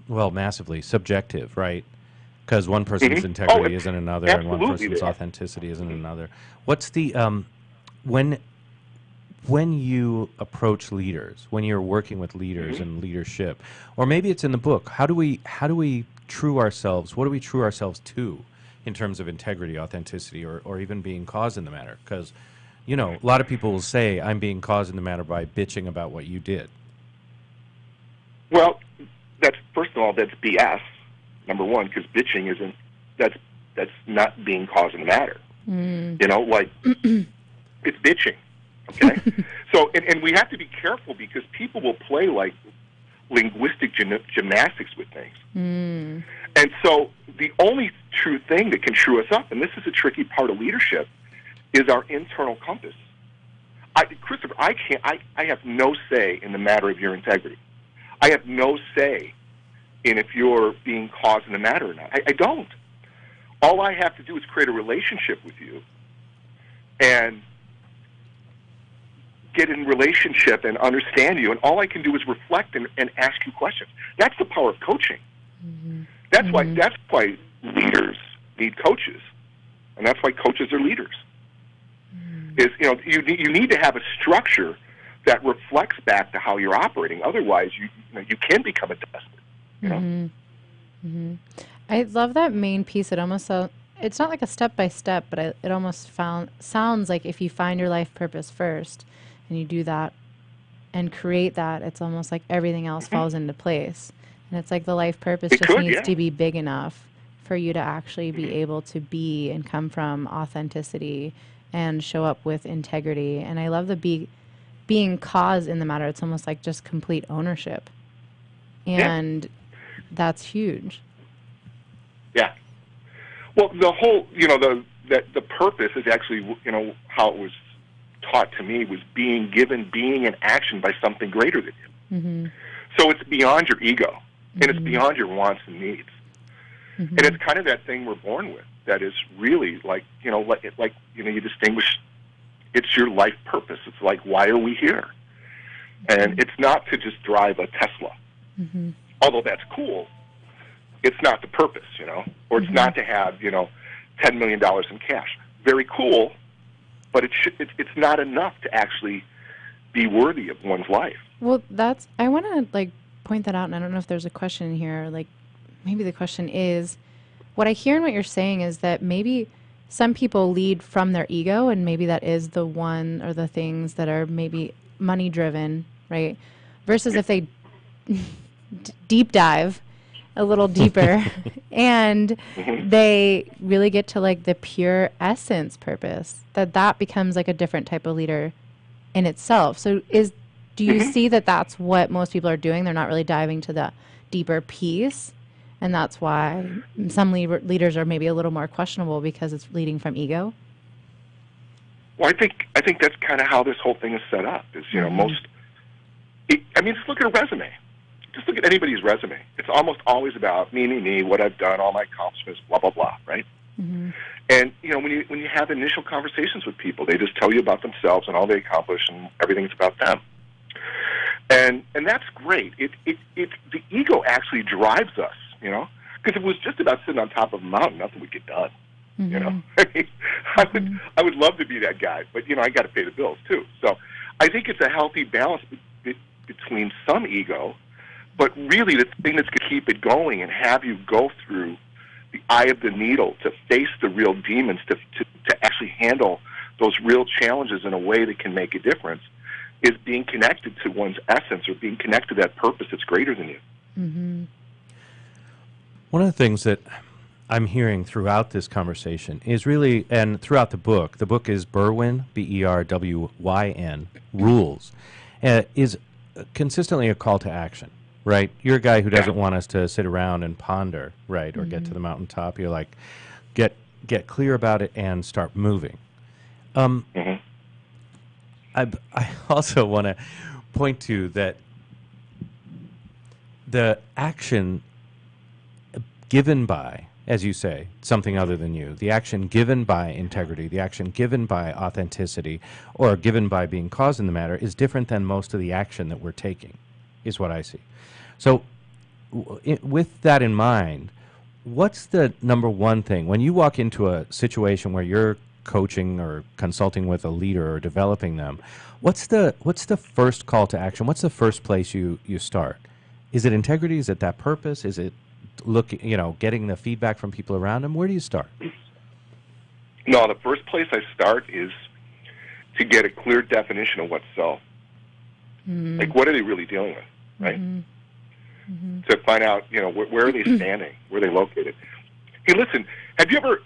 massively subjective, right? Because one person's integrity isn't another, and one person's authenticity isn't another. What's the, when you approach leaders, when you're working with leaders and leadership, or maybe it's in the book, how do we true ourselves, what do we true ourselves to in terms of integrity, authenticity, or even being cause in the matter? Because a lot of people will say, I'm being caused in the matter by bitching about what you did. Well, first of all, that's BS, number one, because bitching isn't, that's not being caused in the matter. It's bitching, okay? So, and we have to be careful because people will play like linguistic gymnastics with things. And so the only true thing that can true us up, and this is a tricky part of leadership, is our internal compass. Christopher, I have no say in the matter of your integrity. I have no say in if you're being caused in the matter or not. I don't. All I have to do is create a relationship with you and get in relationship and understand you, and all I can do is reflect and ask you questions. That's the power of coaching. Mm-hmm. That's why leaders need coaches, and that's why coaches are leaders. Is you need to have a structure that reflects back to how you're operating. Otherwise, you can become a despot. I love that main piece. It almost it's not like a step by step, but it almost sounds like if you find your life purpose first and you do that and create that, it's almost like everything else falls into place. And it's like the life purpose needs to be big enough for you to actually be able to be and come from authenticity and show up with integrity. And I love the being cause in the matter. It's almost like just complete ownership. And that's huge. Yeah. Well, the whole, the purpose is actually, how it was taught to me was being given being in action by something greater than you. Mm-hmm. So it's beyond your ego, and it's beyond your wants and needs. Mm-hmm. And it's kind of that thing we're born with that is really you distinguish, it's your life purpose. It's like, why are we here? And it's not to just drive a Tesla. Mm-hmm. Although that's cool, it's not the purpose, or it's not to have, $10 million in cash. Very cool, but it's not enough to actually be worthy of one's life. Well, I want to point that out, and I don't know if there's a question here. Maybe the question is, what I hear in what you're saying is that maybe some people lead from their ego, and maybe that is the one or the things that are maybe money driven, right? Versus if they deep dive a little deeper and they really get to the pure essence purpose, that becomes a different type of leader in itself. So do you see that that's what most people are doing? They're not really diving to the deeper piece, and that's why some leaders are maybe a little more questionable because it's leading from ego? Well, I think that's kind of how this whole thing is set up. Is just look at a resume. Just look at anybody's resume. It's almost always about me, what I've done, all my accomplishments, blah blah blah, right? Mm-hmm. And when you have initial conversations with people, they just tell you about themselves and all they accomplish, and everything's about them. And that's great. The ego actually drives us, because if it was just about sitting on top of a mountain, nothing would get done. Mm-hmm. I would love to be that guy, but I got to pay the bills too. So I think it's a healthy balance between some ego, but really the thing that's going to keep it going and have you go through the eye of the needle to face the real demons, to actually handle those real challenges in a way that can make a difference, is being connected to one's essence, or being connected to that purpose that's greater than you. Mm-hmm. One of the things that I'm hearing throughout this conversation is really, and throughout the book is Berwyn, Berwyn, Rules, is consistently a call to action, right? You're a guy who doesn't want us to sit around and ponder, right, or get to the mountaintop. You're like, get clear about it and start moving. I also want to point to that the action given by, as you say, something other than you, the action given by integrity, the action given by authenticity, or given by being caused in the matter is different than most of the action that we're taking, is what I see. So with that in mind, what's the number one thing when you walk into a situation where you're coaching or consulting with a leader or developing them, what's the first call to action? What's the first place you start? Is it integrity? Is it that purpose? Is it getting the feedback from people around them? Where do you start? No, the first place I start is to get a clear definition of what's self. Mm-hmm. Like, what are they really dealing with, right? Mm-hmm. To find out, where are they standing? Where are they located? Hey, listen, have you ever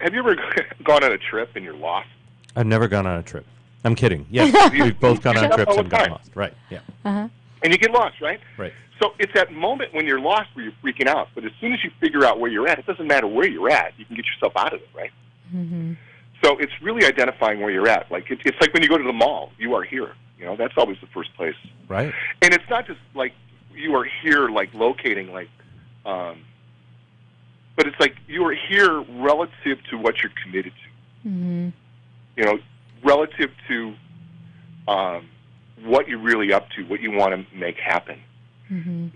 gone on a trip and you're lost? I've never gone on a trip. I'm kidding. Yes, we've both gone on trips and gotten lost. Right, yeah. Uh-huh. And you get lost, right? Right. So it's that moment when you're lost where you're freaking out. But as soon as you figure out where you're at, it doesn't matter where you're at. You can get yourself out of it, right? Mm-hmm. So it's really identifying where you're at. Like it's like when you go to the mall, you are here. That's always the first place. Right. And it's not just like you are here, like locating, but it's like you are here relative to what you're committed to. Mm-hmm. Relative to what you're really up to, what you want to make happen. Mm-hmm.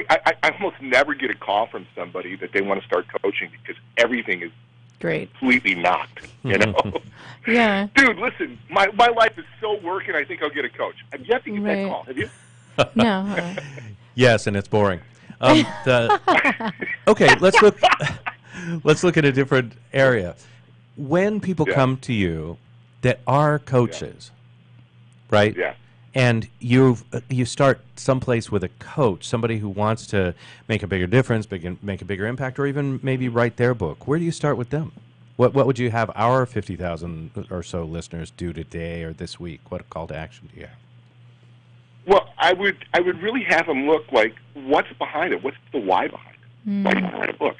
I almost never get a call from somebody that they want to start coaching because everything is great, completely knocked. Yeah. Dude, listen, my life is so working. I think I'll get a coach. I've yet to get that call. Have you? No. Yes, and it's boring. Okay, let's look at a different area. When people come to you that are coaches, right? Yeah. And you start someplace with a coach, somebody who wants to make a bigger difference, make a bigger impact, or even maybe write their book. Where do you start with them? What would you have our 50,000 or so listeners do today or this week? What call to action do you have? Well, I would really have them look like, what's behind it? What's the why behind it? Why do you want to write a book?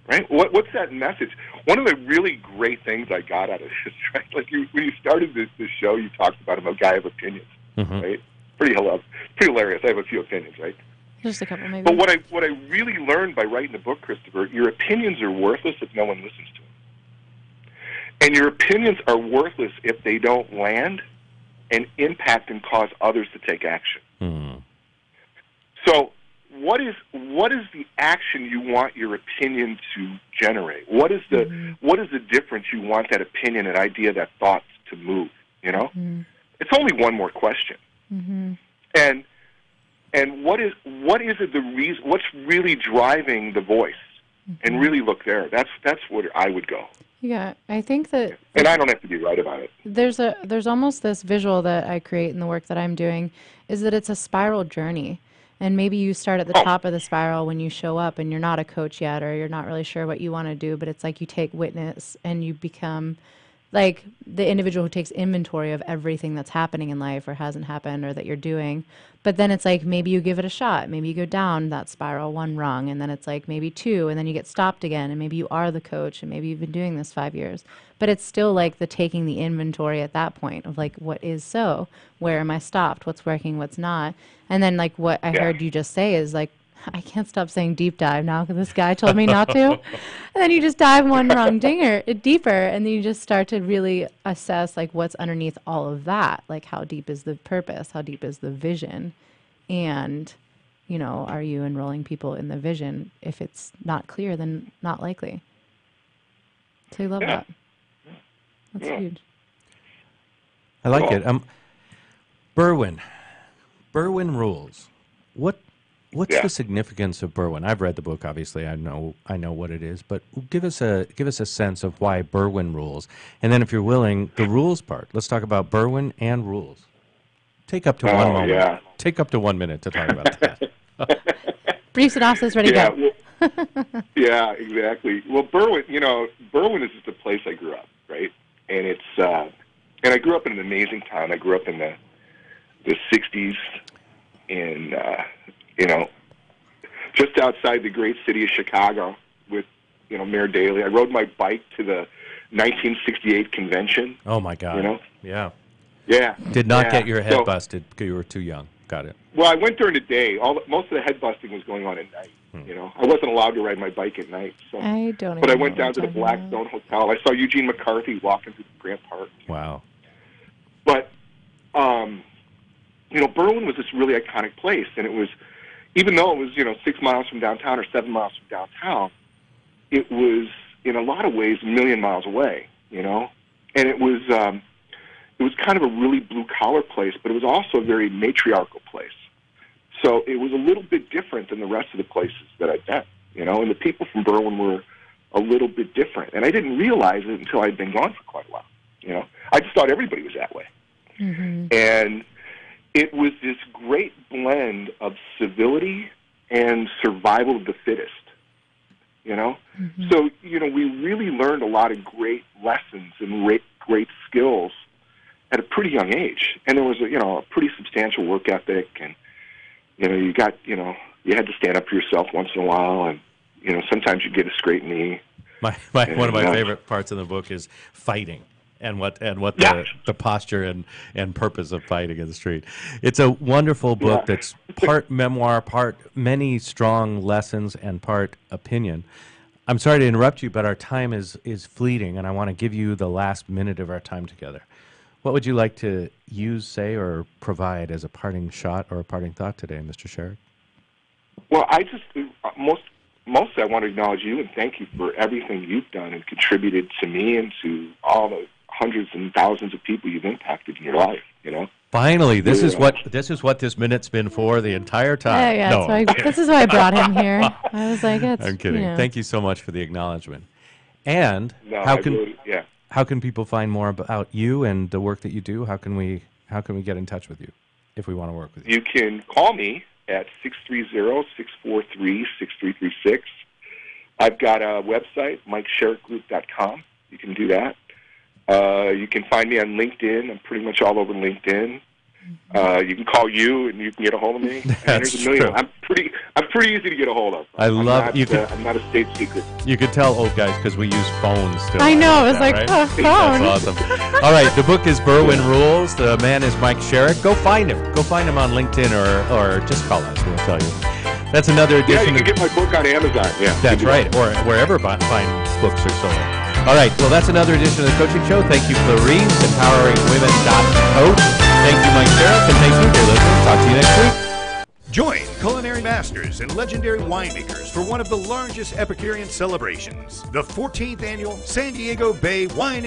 Right? What's that message? One of the really great things I got out of this, right? Like when you started this show, you talked about I'm a guy of opinions, right? Pretty hilarious. I have a few opinions, right? Just a couple, maybe. But what I really learned by writing the book, Christopher, your opinions are worthless if no one listens to them, and your opinions are worthless if they don't land and impact and cause others to take action. Mm. So what is the action you want your opinion to generate? What is the difference you want that opinion, that idea, that thought to move? You know, it's only one more question. And what is it, the reason? What's really driving the voice? And really look there. That's what I would go. Yeah, I think that, and I don't have to be right about it. There's almost this visual that I create in the work that I'm doing, is that it's a spiral journey. And maybe you start at the top of the spiral when you show up and you're not a coach yet, or you're not really sure what you want to do, but it's like you take witness and you become like the individual who takes inventory of everything that's happening in life or hasn't happened or that you're doing. But then it's like maybe you give it a shot. Maybe you go down that spiral one rung, and then it's like maybe two, and then you get stopped again, and maybe you are the coach, and maybe you've been doing this 5 years. But it's still like the taking the inventory at that point of like, what is so? Where am I stopped? What's working? What's not? And then like what I heard you just say is like, I can't stop saying deep dive now because this guy told me not to. And then you just dive one rung deeper, and then you just start to really assess like what's underneath all of that. Like how deep is the purpose? How deep is the vision? And, you know, are you enrolling people in the vision? If it's not clear, then not likely. So I love that. That's huge. I like it. Berwyn Rules. What's the significance of Berwyn? I've read the book, obviously. I know what it is, but give us a sense of why Berwyn Rules, and then, if you're willing, the rules part. Let's talk about Berwyn and rules. Take up to 1 moment. Yeah. Take up to 1 minute to talk about that. Brief synopsis, ready to go. Yeah, exactly. Well, Berwyn is just a place I grew up, right? And it's and I grew up in an amazing town. I grew up in the 60s in just outside the great city of Chicago with, Mayor Daley. I rode my bike to the 1968 convention. Oh, my God. Yeah. Yeah. Did not get your head busted because you were too young. Got it. Well, I went during the day. Most of the head busting was going on at night. I wasn't allowed to ride my bike at night. So. But I went down to the Blackstone Hotel. I saw Eugene McCarthy walking through Grant Park. Wow. But, Berwyn was this really iconic place, and it was, even though it was, 6 miles from downtown or 7 miles from downtown, it was, in a lot of ways, a million miles away, And it was kind of a really blue-collar place, but it was also a very matriarchal place. So it was a little bit different than the rest of the places that I'd been, and the people from Berwyn were a little bit different. And I didn't realize it until I'd been gone for quite a while, I just thought everybody was that way. And it was this great blend of civility and survival of the fittest, So, we really learned a lot of great lessons and great skills at a pretty young age. And there was, a pretty substantial work ethic, and, you had to stand up for yourself once in a while, and, sometimes you get a straight knee. One of my favorite parts of the book is fighting. And what the posture and purpose of fighting in the street. It's a wonderful book that's part memoir, part many strong lessons, and part opinion. I'm sorry to interrupt you, but our time is fleeting, and I want to give you the last minute of our time together. What would you like to use, say, or provide as a parting shot or a parting thought today, Mr. Shereck? Well, I just mostly I want to acknowledge you and thank you for everything you've done and contributed to me and to all the hundreds and thousands of people you've impacted in your life, Finally, this is what this minute's been for the entire time. Yeah, no. This is why I brought him here. I was like, I'm kidding. Thank you so much for the acknowledgement. And how can people find more about you and the work that you do? How can we get in touch with you if we want to work with you? You can call me at 630-643-6336. I've got a website, MikeShereckGroup.com. You can do that. You can find me on LinkedIn. I'm pretty much all over LinkedIn. You can call you, and you can get a hold of me. That's true. I'm pretty easy to get a hold of. I'm not a state secret. You could tell old guys because we use phones still. I know. It was like, right? Phone. That's awesome. All right. The book is Berwyn Rules. The man is Mike Shereck. Go find him. Go find him on LinkedIn or just call us. We'll tell you. That's another edition. Yeah, you can get my book on Amazon. Yeah, that's right. Or wherever fine books are sold. All right. Well, that's another edition of the Coaching Show. Thank you, Clarice, EmpoweringWomen.coach. Thank you, Mike Shereck, and thank you, dear listeners. Talk to you next week. Join culinary masters and legendary winemakers for one of the largest Epicurean celebrations, the 14th annual San Diego Bay Wine and